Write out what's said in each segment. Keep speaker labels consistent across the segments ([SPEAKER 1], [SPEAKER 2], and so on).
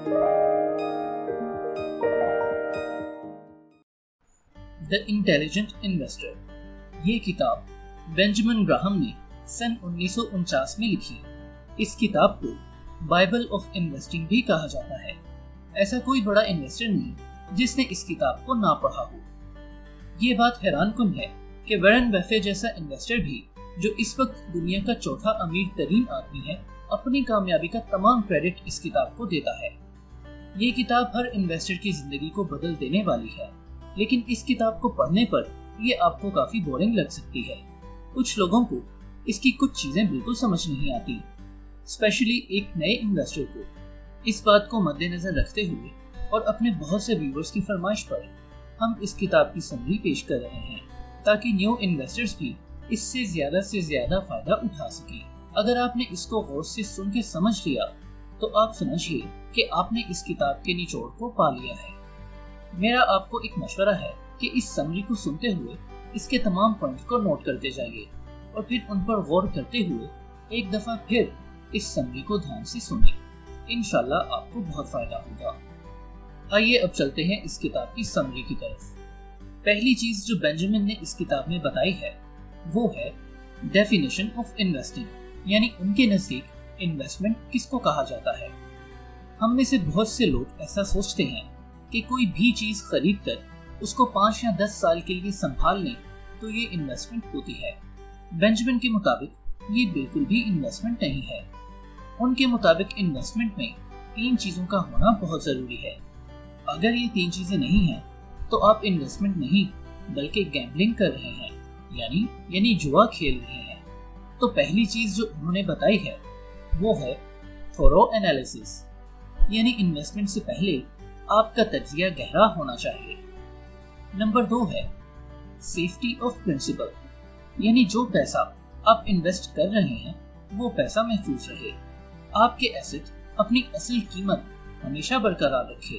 [SPEAKER 1] The Intelligent Investor. یہ کتاب بینجامن Graham نے سن 1949 میں لکھی. اس کتاب کو بائبل آف انویسٹنگ بھی کہا جاتا ہے. ایسا کوئی بڑا انویسٹر نہیں جس نے اس کتاب کو نہ پڑھا ہو. یہ بات حیران کن ہے کہ وارن بفیٹ جیسا انویسٹر بھی، جو اس وقت دنیا کا چوتھا امیر ترین آدمی ہے، اپنی کامیابی کا تمام کریڈٹ اس کتاب کو دیتا ہے. یہ کتاب ہر انویسٹر کی زندگی کو بدل دینے والی ہے، لیکن اس کتاب کو پڑھنے پر یہ آپ کو کافی بورنگ لگ سکتی ہے. کچھ لوگوں کو اس کی کچھ چیزیں بالکل سمجھ نہیں آتی، اسپیشلی ایک نئے انویسٹر کو. اس بات کو مد نظر رکھتے ہوئے اور اپنے بہت سے ویورز کی فرمائش پر ہم اس کتاب کی سمری پیش کر رہے ہیں تاکہ نیو انویسٹرز بھی اس سے زیادہ فائدہ اٹھا سکیں. اگر آپ نے اس کو غور سے سن کے سمجھ لیا تو آپ سمجھیے کہ آپ نے اس کتاب کے نچوڑ کو پا لیا ہے. میرا آپ کو ایک مشورہ ہے کہ اس سمری کو سنتے ہوئے اس کے تمام پوائنٹس کو نوٹ کرتے جائیے اور پھر ان پر غور کرتے ہوئے ایک دفعہ پھر اس سمری کو دھیان سے سنیں. انشاءاللہ آپ کو بہت فائدہ ہوگا. آئیے اب چلتے ہیں اس کتاب کی سمری کی طرف. پہلی چیز جو بینجامن نے اس کتاب میں بتائی ہے وہ ہے ڈیفینیشن آف انویسٹنگ، یعنی ان کے نزدیک انویسٹمنٹ کس کو کہا جاتا ہے. ہم میں سے بہت سے لوگ ایسا سوچتے ہیں کہ کوئی بھی چیز خرید کر اس کو 5 یا 10 سال کے لیے سنبھال لیں تو یہ انویسٹمنٹ ہوتی ہے. بینجامن کے مطابق یہ بالکل بھی انویسٹمنٹ نہیں ہے. ان کے مطابق انویسٹمنٹ میں 3 چیزوں کا ہونا بہت ضروری ہے. اگر یہ 3 چیزیں نہیں ہیں تو آپ انویسٹمنٹ نہیں بلکہ گیمبلنگ کر رہے ہیں، یعنی جوا کھیل رہے ہیں. تو پہلی چیز جو انہوں نے بتائی ہے وہ ہے تھورو انالیسس، یعنی انویسٹمنٹ سے پہلے آپ کا تجزیہ گہرا ہونا چاہیے. نمبر 2 ہے سیفٹی آف پرنسپل، یعنی جو پیسہ آپ انویسٹ کر رہے ہیں وہ پیسہ محفوظ رہے. آپ کے ایسٹ اپنی اصل قیمت ہمیشہ برقرار رکھے.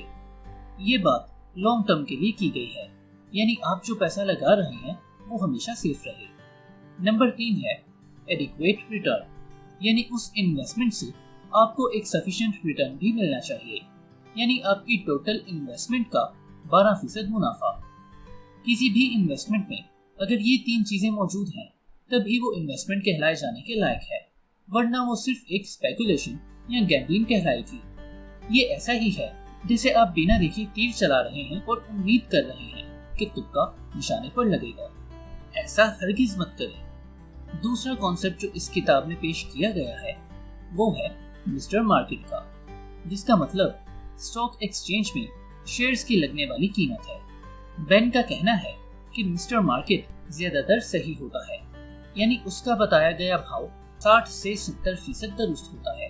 [SPEAKER 1] یہ بات لانگ ٹرم کے لیے کی گئی ہے، یعنی آپ جو پیسہ لگا رہے ہیں وہ ہمیشہ سیف رہے. نمبر 3 ہے ایڈیکویٹ ریٹرن، یعنی اس انویسٹمنٹ سے آپ کو ایک سفیشینٹ ریٹرن بھی ملنا چاہیے، یعنی آپ کی ٹوٹل انویسٹمنٹ کا 12% منافع. کسی بھی انویسٹمنٹ میں اگر یہ 3 چیزیں موجود ہیں تبھی وہ انویسٹمنٹ کہلائے جانے کے لائق ہے، ورنہ وہ صرف ایک اسپیکولیشن یا گیمبلنگ کہلائے گی. یہ ایسا ہی ہے جسے آپ بنا دیکھے تیر چلا رہے ہیں اور امید کر رہے ہیں کہ تکا نشانے پر لگے گا. ایسا ہرگز مت کریں. دوسرا کانسیپٹ جو اس کتاب میں پیش کیا گیا ہے وہ ہے مسٹر مارکیٹ کا، جس کا مطلب اسٹاک ایکسچینج میں شیئرز کی لگنے والی قیمت ہے. بین کا کہنا ہے کہ مسٹر مارکیٹ زیادہ تر صحیح ہوتا ہے، یعنی اس کا بتایا گیا بھاؤ 60 سے 70% درست ہوتا ہے،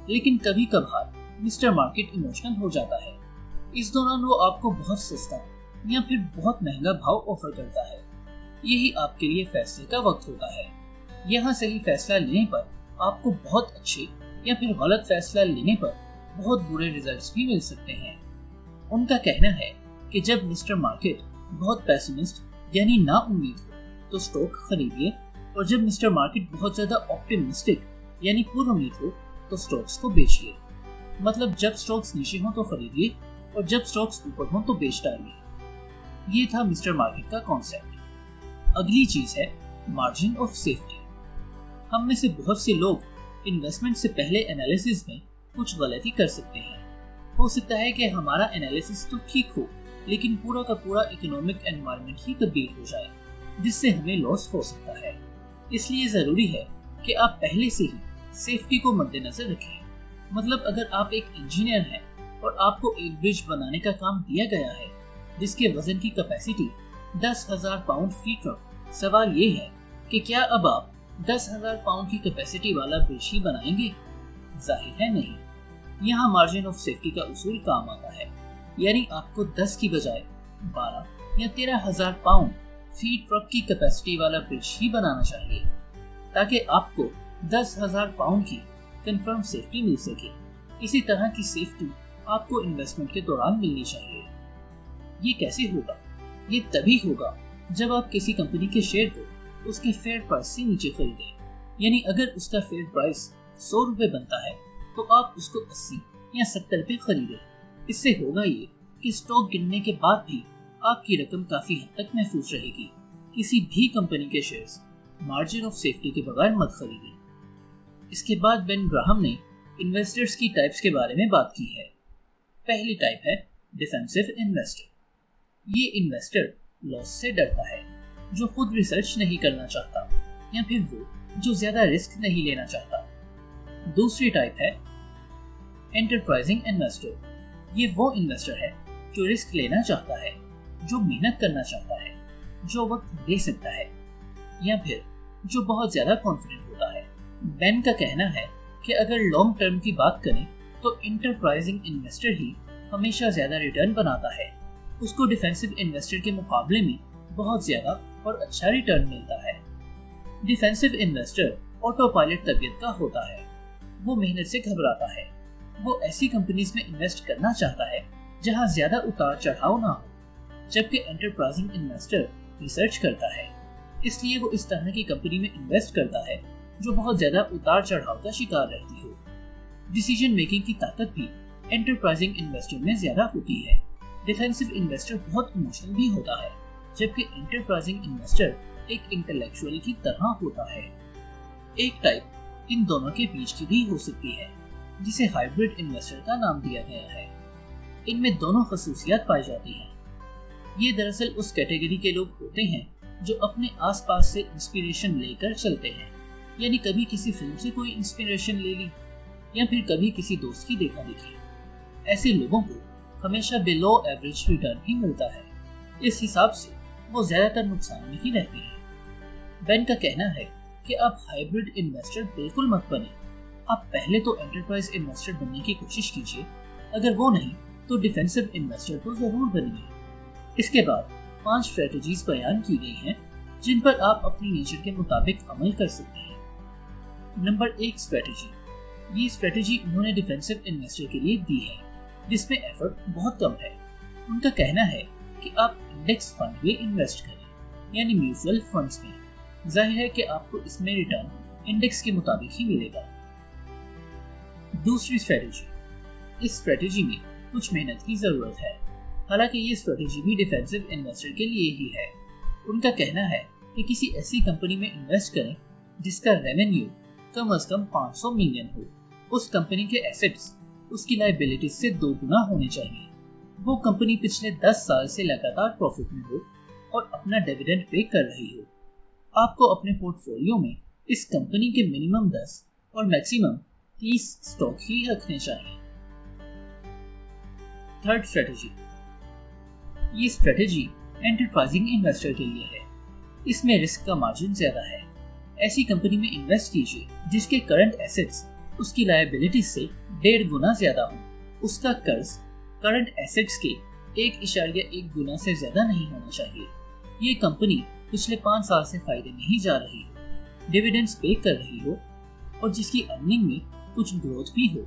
[SPEAKER 1] لیکن کبھی کبھار مسٹر مارکیٹ ایموشنل ہو جاتا ہے. اس دوران وہ آپ کو بہت سستا یا پھر بہت مہنگا بھاؤ آفر کرتا ہے. یہی آپ کے لیے فیصلے کا وقت ہوتا ہے. یہاں صحیح فیصلہ لینے پر آپ کو بہت اچھے یا پھر غلط فیصلہ لینے پر بہت برے ریزلٹس بھی مل سکتے ہیں. ان کا کہنا ہے کہ جب مسٹر مارکیٹ بہت پیسمسٹ یعنی نا امید ہو تو سٹاک خریدیے، اور جب مسٹر مارکیٹ بہت زیادہ آپٹیمسٹک یعنی پر امید ہو تو سٹاکس کو بیچیے. مطلب جب سٹاکس نیچے ہوں تو خریدیے اور جب سٹاکس اوپر ہوں تو بیچ ڈالیے. یہ تھا مسٹر مارکیٹ کا کانسیپٹ. اگلی چیز ہے مارجن آف سیفٹی. ہم میں سے بہت سے لوگ انویسٹمنٹ سے پہلے انالیسس میں کچھ غلطی کر سکتے ہیں. ہو سکتا ہے کہ ہمارا انالیسس تو ٹھیک ہو لیکن پورا کا پورا اکنامک انوائرمنٹ ہی تبدیل ہو جائے جس سے ہمیں لاس ہو سکتا ہے. اس لیے ضروری ہے کہ آپ پہلے سے ہی سیفٹی کو مد نظر رکھیں. مطلب اگر آپ ایک انجینئر ہیں اور آپ کو ایک برج بنانے کا کام دیا گیا ہے جس کے وزن کی کیپیسٹی 10,000 پاؤنڈ فی ٹرک، سوال یہ ہے کہ کیا اب آپ 10,000 پاؤنڈ کی کیپیسٹی والا برج ہی بنائیں گے؟ ظاہر ہے نہیں. یہاں مارجن آف سیفٹی کا اصول کام آتا ہے، یعنی آپ کو 10 کی بجائے 12 یا 13,000 پاؤنڈ فی ٹرک کی کیپیسٹی والا برج ہی بنانا چاہیے تاکہ آپ کو 10,000 پاؤنڈ کی کنفرم سیفٹی مل سکے. اسی طرح کی سیفٹی آپ کو انویسٹمنٹ کے دوران ملنی چاہیے. یہ کیسے ہوگا؟ یہ تبھی ہوگا جب آپ کسی کمپنی کے شیئر کو اس کے فیئر پرائس سے نیچے خریدیں. یعنی اگر اس کا فیئر پرائس 100 روپے بنتا ہے تو آپ اس کو 80 या 70 पे खरीदें। इससे होगा ये कि स्टॉक गिरने के बाद भी आपकी रकम काफी हद तक महफूज रहेगी। किसी भी कंपनी के शेयर्स मार्जिन ऑफ सेफ्टी के बगैर मत खरीदें। इसके बाद बेन ग्राहम ने इन्वेस्टर्स की टाइप्स के बारे में बात की है। पहली टाइप है डिफेंसिव इन्वेस्टर। ये इन्वेस्टर लॉस से डरता है, जो खुद रिसर्च नहीं करना चाहता या फिर वो जो ज्यादा रिस्क नहीं लेना चाहता। दूसरी टाइप है एंटरप्राइजिंग इन्वेस्टर। ये वो इन्वेस्टर है जो रिस्क लेना चाहता है, जो मेहनत करना चाहता है, जो वक्त दे सकता है या फिर जो बहुत ज्यादा कॉन्फिडेंट होता है। बेन का कहना है कि अगर लॉन्ग टर्म की बात करें तो एंटरप्राइजिंग इन्वेस्टर ही हमेशा ज्यादा रिटर्न बनाता है। उसको डिफेंसिव इन्वेस्टर के मुकाबले में बहुत ज्यादा और अच्छा रिटर्न मिलता है। डिफेंसिव इन्वेस्टर ऑटो पायलट तबीयत का होता है। वो मेहनत से घबराता है। वो ऐसी कंपनीज में इन्वेस्ट करना चाहता है जहां ज्यादा उतार चढ़ाव ना हो, जबकि एंटरप्राइजिंग इन्वेस्टर रिसर्च करता है, इसलिए वो इस तरह की कंपनी में इन्वेस्ट करता है जो बहुत ज्यादा उतार चढ़ाव का शिकार रहती हो। डिसीजन मेकिंग की ताकत भी एंटरप्राइजिंग इन्वेस्टर में ज्यादा होती है। डिफेंसिव इन्वेस्टर बहुत इमोशनल भी होता है, जबकि एंटरप्राइजिंग इन्वेस्टर एक इंटेलेक्चुअल की तरह होता है। एक टाइप इन दोनों के बीच की भी हो सकती है, जिसे हाइब्रिड इन्वेस्टर का नाम दिया गया है। इनमें दोनों खसूसियात पाई जाती हैं। ये दरअसल उस कैटेगरी के लोग होते हैं जो अपने आसपास से इंस्पिरेशन लेकर चलते हैं, यानी कभी किसी फिल्म से कोई इंस्पिरेशन ले ली या फिर कभी किसी दोस्त की देखा देखी। ऐसे लोगों को हमेशा बिलो एवरेज रिटर्न ही मिलता है। इस हिसाब से वो ज्यादातर नुकसान में ही रहते हैं। बेन का कहना है कि आप हाइब्रिड इन्वेस्टर बिल्कुल मत बने। आप पहले तो एंटरप्राइज इन्वेस्टर बनने की कोशिश कीजिए, अगर वो नहीं तो डिफेंसिव इन्वेस्टर तो जरूर बनिए। इसके बाद 5 स्ट्रेटजीज बयान की गई हैं जिन पर आप अपनी नेचर के मुताबिक अमल कर सकते हैं। Number 1 strategy. ये स्ट्रेटजी उन्होंने डिफेंसिव इन्वेस्टर के लिए दी है, जिसमें एफर्ट बहुत कम है। उनका कहना है कि आप इंडेक्स फंड में इन्वेस्ट करें, यानी म्यूचुअल फंड्स में। जाहिर है कि आपको इसमें रिटर्न इंडेक्स के मुताबिक ही मिलेगा। दूसरी स्ट्रेटजी। इस स्ट्रेटजी में कुछ मेहनत की जरूरत है, हालांकि ये स्ट्रेटजी भी डिफेंसिव इन्वेस्टर के लिए ही है। उनका कहना है कि किसी ऐसी कंपनी में इन्वेस्ट करें जिसका रेवेन्यू कम से कम 500 मिलियन हो। उस कंपनी के एसेट्स उसकी लायबिलिटीज से 2 गुना होने चाहिए। वो कंपनी पिछले 10 साल से लगातार प्रॉफिट में हो और अपना डिविडेंड पे कर रही हो। आपको अपने पोर्टफोलियो में इस कंपनी के मिनिमम 10 और मैक्सिमम 30 स्टॉक ही रखने चाहिए। Third strategy. ये स्ट्रेटजी एंटरप्राइजिंग इन्वेस्टर के लिए है। इसमें रिस्क का मार्जिन ज्यादा है। ऐसी कंपनी में इन्वेस्ट कीजिए जिसके करंट एसेट्स उसकी लायबिलिटीज से 1.5 गुना ज्यादा हो। उसका कर्ज करंट एसेट्स के 1.1 गुना से ज्यादा नहीं होना चाहिए। ये कंपनी पिछले 5 साल से फायदे में ही जा रही हो, डिविडेंड्स पे कर रही हो और जिसकी अर्निंग में कुछ ग्रोथ भी हो।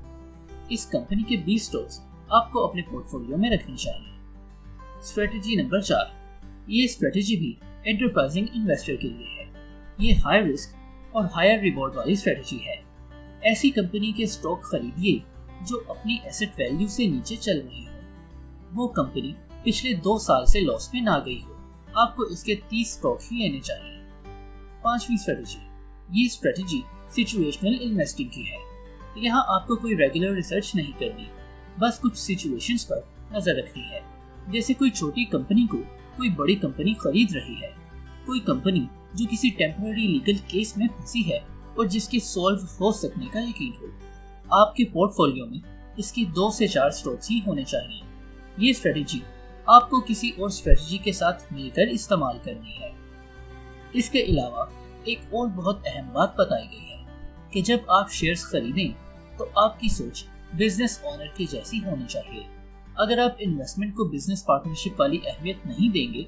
[SPEAKER 1] इस कंपनी के 20 स्टॉक्स आपको अपने पोर्टफोलियो में रखने चाहिए। Strategy number 4। ये स्ट्रेटजी भी एंटरप्राइजिंग इन्वेस्टर के लिए है। ये हाई रिस्क और हायर रिवॉर्ड वाली स्ट्रेटजी है। ऐसी कंपनी के स्टॉक खरीदिए जो अपनी एसेट वैल्यू से नीचे चल रही हो। वो कंपनी पिछले 2 साल से लॉस में ना गई हो। आपको इसके 30 स्टॉक ही लेने चाहिए। 5वीं स्ट्रेटजी। ये स्ट्रेटजी सिचुएशनल इन्वेस्टिंग की है। यहाँ आपको कोई रेगुलर रिसर्च नहीं करनी, बस कुछ सिचुएशंस पर नजर रखनी है। जैसे कोई छोटी कंपनी को कोई बड़ी कंपनी खरीद रही है, कोई कंपनी जो किसी टेम्पररी लीगल केस में फंसी है और जिसके सॉल्व हो सकने का यकीन हो। आपके पोर्टफोलियो में इसके 2 से 4 स्टॉक्स ही होने चाहिए। ये स्ट्रेटजी आपको किसी और स्ट्रेटजी के साथ मिलकर इस्तेमाल करनी है। इसके अलावा एक और बहुत अहम बात बताई गई है कि जब आप शेयर्स खरीदें तो आपकी सोच बिजनेस ओनर की जैसी होनी चाहिए। अगर आप इन्वेस्टमेंट को बिजनेस पार्टनरशिप वाली अहमियत नहीं देंगे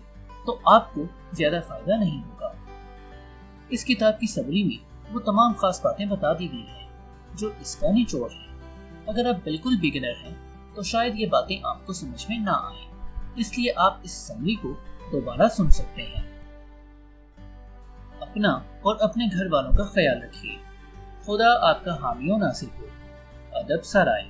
[SPEAKER 1] तो आपको ज्यादा फायदा नहीं होगा। इस किताब की समरी में वो तमाम खास बातें बता दी गई हैं जो इसका निचोड़ है। अगर आप बिल्कुल बिगिनर हैं तो शायद ये बातें आपको समझ में ना आए, इसलिए आप इस समरी को दोबारा सुन सकते हैं। अपना और अपने घर वालों का ख्याल रखिए। खुदा आपका हामी और नासिर हो। अदब सराय।